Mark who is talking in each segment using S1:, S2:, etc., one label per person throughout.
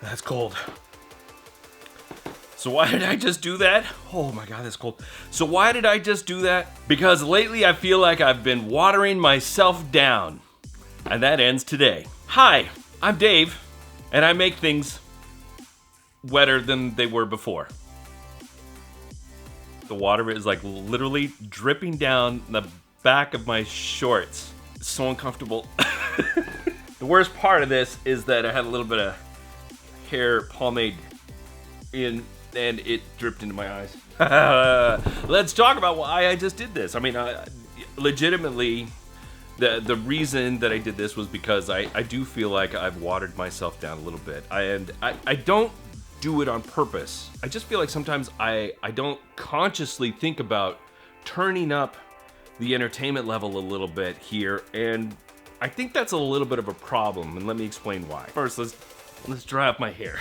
S1: That's cold. So why did I just do that? Oh my God, that's cold. So why did I just do that? Because lately I feel like I've been watering myself down. And that ends today. Hi, I'm Dave, and I make things wetter than they were before. The water is like literally dripping down the back of my shorts. It's so uncomfortable. The worst part of this is that I had a little bit of hair pomade in and it dripped into my eyes. Let's talk about why I just did this. I mean, legitimately, the reason that I did this was because I do feel like I've watered myself down a little bit. I don't do it on purpose. I just feel like sometimes I don't consciously think about turning up the entertainment level a little bit here, and I think that's a little bit of a problem, and let me explain why. First, let's dry up my hair.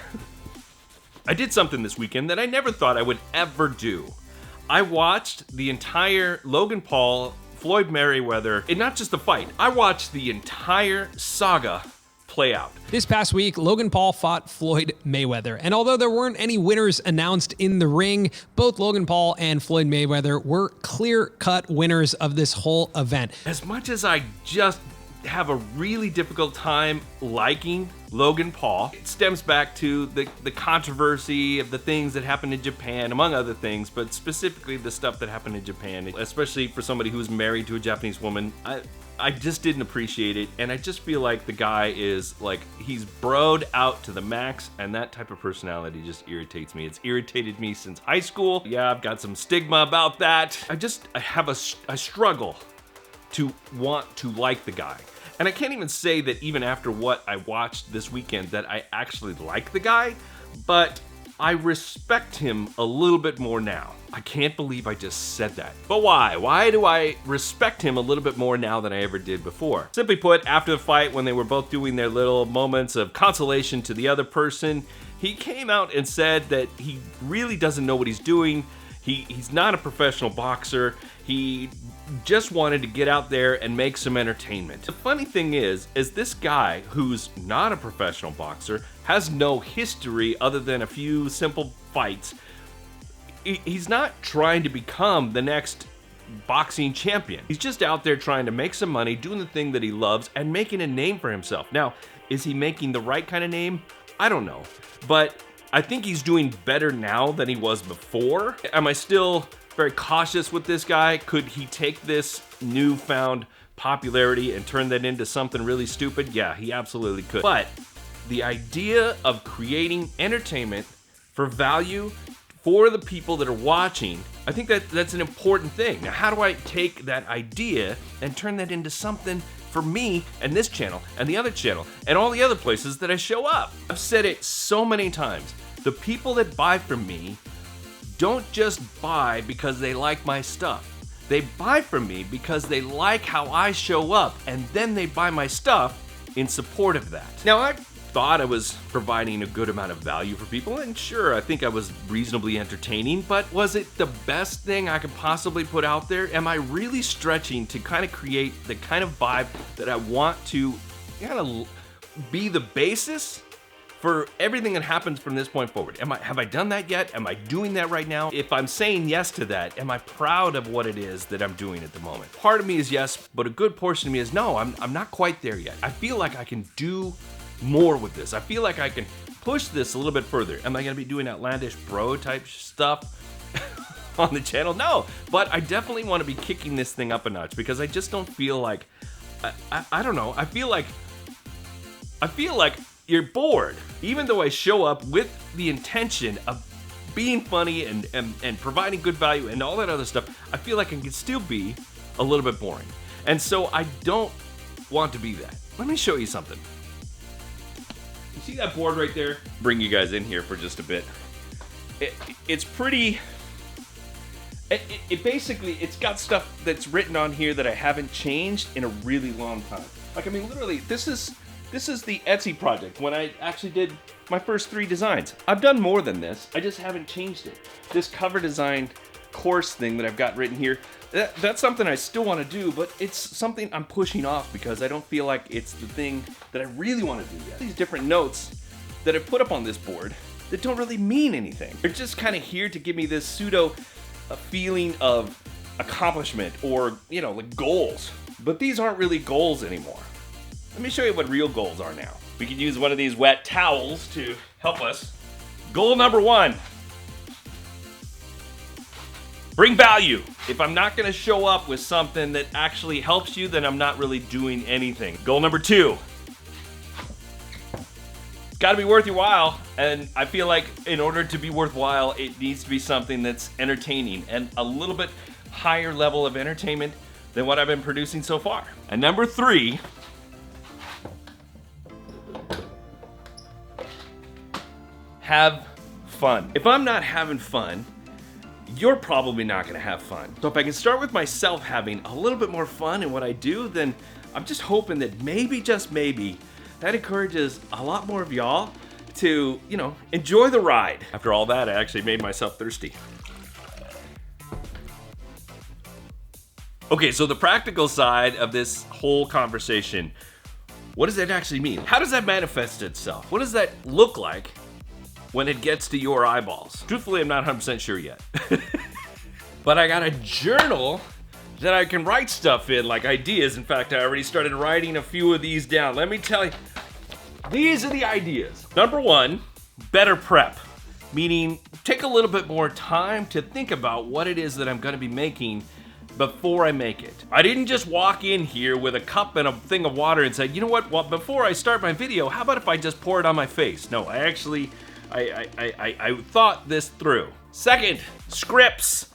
S1: I did something this weekend that I never thought I would ever do. I watched the entire Logan Paul, Floyd Mayweather, and not just the fight, I watched the entire saga play out.
S2: This past week, Logan Paul fought Floyd Mayweather, and although there weren't any winners announced in the ring, both Logan Paul and Floyd Mayweather were clear-cut winners of this whole event.
S1: As much as I just have a really difficult time liking Logan Paul, it stems back to the controversy of the things that happened in Japan, among other things, but specifically the stuff that happened in Japan, especially for somebody who's married to a Japanese woman. I just didn't appreciate it, and I just feel like the guy is like, he's broed out to the max, and that type of personality just irritates me. It's irritated me since high school. Yeah, I've got some stigma about that. I have a struggle to want to like the guy. And I can't even say that even after what I watched this weekend that I actually like the guy, but I respect him a little bit more now. I can't believe I just said that. But why? Why do I respect him a little bit more now than I ever did before? Simply put, after the fight, when they were both doing their little moments of consolation to the other person, he came out and said that he really doesn't know what he's doing. He's not a professional boxer. He just wanted to get out there and make some entertainment. The funny thing is this guy, who's not a professional boxer, has no history other than a few simple fights. He's not trying to become the next boxing champion. He's just out there trying to make some money, doing the thing that he loves, and making a name for himself. Now, is he making the right kind of name? I don't know. But I think he's doing better now than he was before. Am I still very cautious with this guy? Could he take this newfound popularity and turn that into something really stupid? Yeah, he absolutely could. But the idea of creating entertainment for value for the people that are watching, I think that's an important thing. Now, how do I take that idea and turn that into something for me and this channel and the other channel and all the other places that I show up? I've said it so many times. The people that buy from me don't just buy because they like my stuff. They buy from me because they like how I show up, and then they buy my stuff in support of that. Now, I thought I was providing a good amount of value for people, and sure, I think I was reasonably entertaining, but was it the best thing I could possibly put out there? Am I really stretching to kind of create the kind of vibe that I want to kind of be the basis for everything that happens from this point forward? Have I done that yet? Am I doing that right now? If I'm saying yes to that, am I proud of what it is that I'm doing at the moment? Part of me is yes, but a good portion of me is no, I'm not quite there yet. I feel like I can do more with this. I feel like I can push this a little bit further. Am I gonna be doing outlandish bro type stuff on the channel? No, but I definitely wanna be kicking this thing up a notch because I just don't feel like, I don't know, I feel like you're bored. Even though I show up with the intention of being funny and providing good value and all that other stuff, I feel like I can still be a little bit boring. And so I don't want to be that. Let me show you something. You see that board right there? Bring you guys in here for just a bit. It's pretty... It basically, it's got stuff that's written on here that I haven't changed in a really long time. Like, I mean, literally, this is the Etsy project when I actually did my first 3 designs. I've done more than this, I just haven't changed it. This cover design course thing that I've got written here, that's something I still want to do, but it's something I'm pushing off because I don't feel like it's the thing that I really want to do yet. These different notes that I've put up on this board that don't really mean anything. They're just kind of here to give me this pseudo feeling of accomplishment or, you know, like goals. But these aren't really goals anymore. Let me show you what real goals are now. We can use one of these wet towels to help us. Goal number 1. Bring value. If I'm not gonna show up with something that actually helps you, then I'm not really doing anything. Goal number 2. It's gotta be worth your while. And I feel like in order to be worthwhile, it needs to be something that's entertaining and a little bit higher level of entertainment than what I've been producing so far. And number 3, have fun. If I'm not having fun, you're probably not gonna have fun. So if I can start with myself having a little bit more fun in what I do, then I'm just hoping that maybe, just maybe, that encourages a lot more of y'all to, you know, enjoy the ride. After all that, I actually made myself thirsty. Okay, so the practical side of this whole conversation, what does that actually mean? How does that manifest itself? What does that look like when it gets to your eyeballs? Truthfully, I'm not 100% sure yet. But I got a journal that I can write stuff in, like ideas. In fact, I already started writing a few of these down. Let me tell you, these are the ideas. Number 1, better prep. Meaning, take a little bit more time to think about what it is that I'm gonna be making before I make it. I didn't just walk in here with a cup and a thing of water and say, you know what, well, before I start my video, how about if I just pour it on my face? No, I actually, I thought this through. Second, scripts.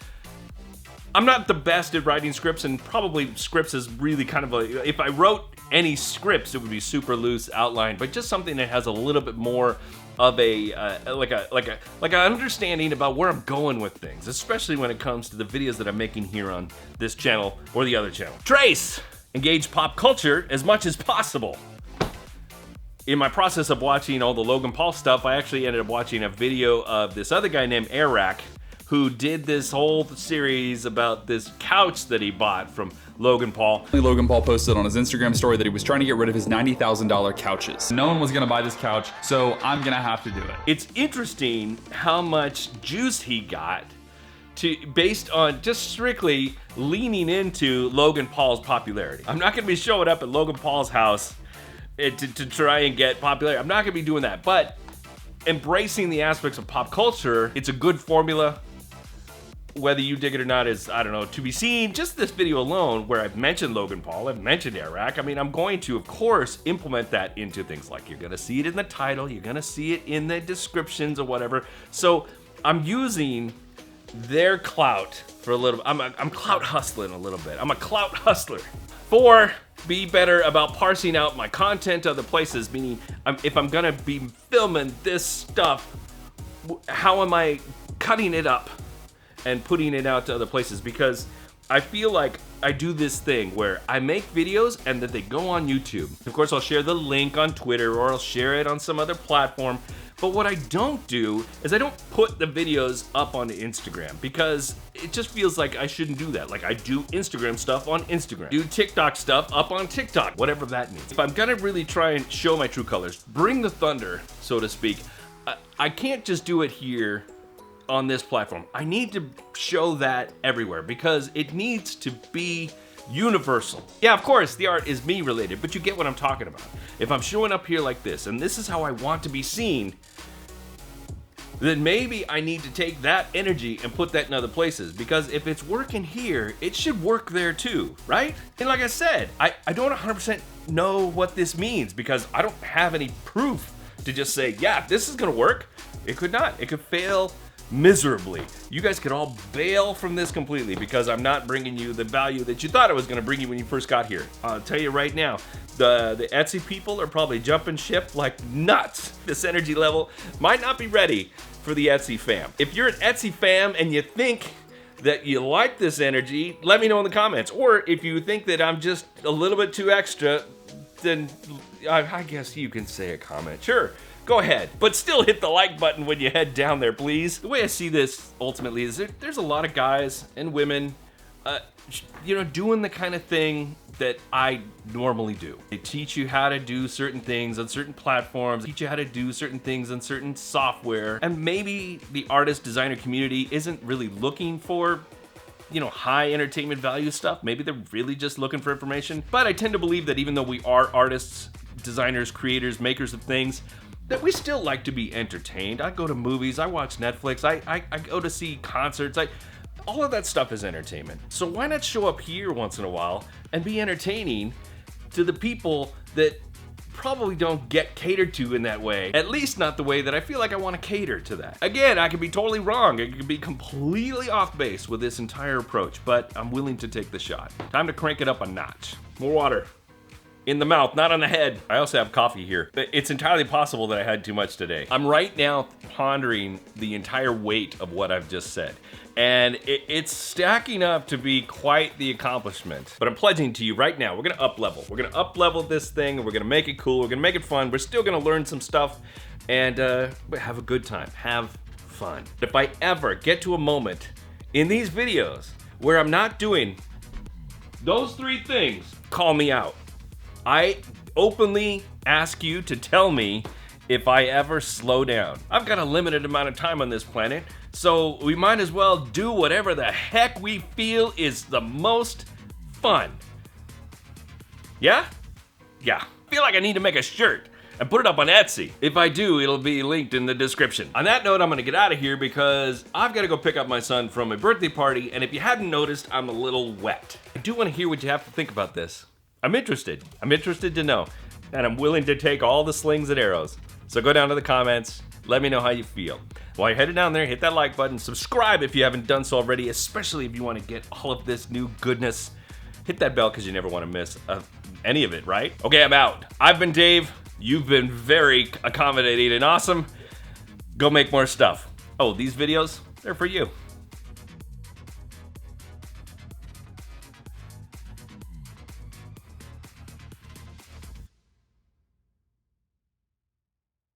S1: I'm not the best at writing scripts, and probably scripts is really kind of a, if I wrote any scripts, it would be super loose outline, but just something that has a little bit more of a like an understanding about where I'm going with things, especially when it comes to the videos that I'm making here on this channel or the other channel. Trace, engage pop culture as much as possible. In my process of watching all the Logan Paul stuff, I actually ended up watching a video of this other guy named Airrack, who did this whole series about this couch that he bought from Logan Paul.
S3: Logan Paul posted on his Instagram story that he was trying to get rid of his $90,000 couches. No one was gonna buy this couch, so I'm gonna have to do it.
S1: It's interesting how much juice he got based on just strictly leaning into Logan Paul's popularity. I'm not gonna be showing up at Logan Paul's house to try and get popularity. I'm not gonna be doing that, but embracing the aspects of pop culture, it's a good formula. Whether you dig it or not is, I don't know, to be seen. Just this video alone, where I've mentioned Logan Paul, I've mentioned Airrack, I mean, I'm going to, of course, implement that into things like you're gonna see it in the title, you're gonna see it in the descriptions or whatever. So I'm using their clout for a little, I'm clout hustling a little bit. I'm a clout hustler. 4, be better about parsing out my content other places, meaning if I'm gonna be filming this stuff, how am I cutting it up and putting it out to other places? Because I feel like I do this thing where I make videos and then they go on YouTube. Of course, I'll share the link on Twitter or I'll share it on some other platform. But what I don't do is I don't put the videos up on Instagram, because it just feels like I shouldn't do that. Like, I do Instagram stuff on Instagram, do TikTok stuff up on TikTok, whatever that means. If I'm gonna really try and show my true colors, bring the thunder, so to speak, I can't just do it here on this platform. I need to show that everywhere, because it needs to be universal. Yeah, of course, the art is me related, but you get what I'm talking about. If I'm showing up here like this, and this is how I want to be seen, then maybe I need to take that energy and put that in other places, because if it's working here, it should work there too, right? And like I said, I don't 100% know what this means, because I don't have any proof to just say, yeah, this is gonna work. It could not. It could fail miserably. You guys could all bail from this completely, because I'm not bringing you the value that you thought I was going to bring you when you first got here. I'll tell you right now, the Etsy people are probably jumping ship like nuts. This energy level might not be ready for the Etsy fam. If you're an Etsy fam and you think that you like this energy, let me know in the comments. Or if you think that I'm just a little bit too extra, then I guess you can say a comment. Sure. Go ahead, but still hit the like button when you head down there, please. The way I see this ultimately is there's a lot of guys and women doing the kind of thing that I normally do. They teach you how to do certain things on certain platforms, teach you how to do certain things on certain software, and maybe the artist designer community isn't really looking for high entertainment value stuff. Maybe they're really just looking for information. But I tend to believe that even though we are artists, designers, creators, makers of things, that we still like to be entertained. I go to movies, I watch Netflix, I go to see concerts, all of that stuff is entertainment. So why not show up here once in a while and be entertaining to the people that probably don't get catered to in that way. At least not the way that I feel like I want to cater to that. Again, I could be totally wrong. I could be completely off base with this entire approach, but I'm willing to take the shot. Time to crank it up a notch. More water. In the mouth, not on the head. I also have coffee here. It's entirely possible that I had too much today. I'm right now pondering the entire weight of what I've just said. And it's stacking up to be quite the accomplishment. But I'm pledging to you right now, we're gonna up level. We're gonna up level this thing, and we're gonna make it cool, we're gonna make it fun, we're still gonna learn some stuff, and have a good time, have fun. If I ever get to a moment in these videos where I'm not doing those 3 things, call me out. I openly ask you to tell me if I ever slow down. I've got a limited amount of time on this planet, so we might as well do whatever the heck we feel is the most fun. Yeah? Yeah. I feel like I need to make a shirt and put it up on Etsy. If I do, it'll be linked in the description. On that note, I'm gonna get out of here because I've gotta go pick up my son from a birthday party, and if you hadn't noticed, I'm a little wet. I do wanna hear what you have to think about this. I'm interested to know, and I'm willing to take all the slings and arrows. So go down to the comments, let me know how you feel. While you're headed down there, hit that like button, subscribe if you haven't done so already, especially if you want to get all of this new goodness. Hit that bell because you never want to miss any of it, right? Okay, I'm out. I've been Dave. You've been very accommodating and awesome. Go make more stuff. Oh, these videos, they're for you.